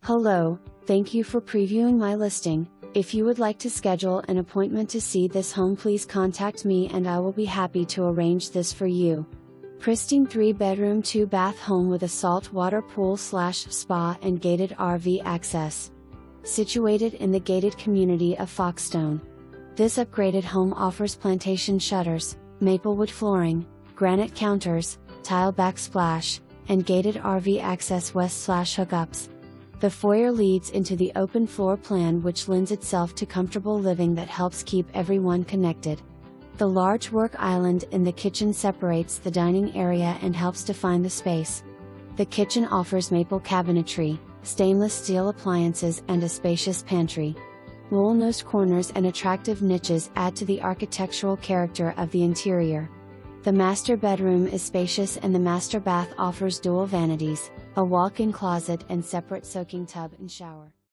Hello, thank you for previewing my listing. If you would like to schedule an appointment to see this home, please contact me and I will be happy to arrange this for you. Pristine 3-bedroom 2-bath home with a saltwater pool/spa and gated RV access. Situated in the gated community of Foxstone. This upgraded home offers plantation shutters, maplewood flooring, granite counters, tile backsplash, and gated RV access west/hookups. The foyer leads into the open floor plan, which lends itself to comfortable living that helps keep everyone connected. The large work island in the kitchen separates the dining area and helps define the space. The kitchen offers maple cabinetry, stainless steel appliances and a spacious pantry. Roll-nosed corners and attractive niches add to the architectural character of the interior. The master bedroom is spacious and the master bath offers dual vanities, a walk-in closet and separate soaking tub and shower.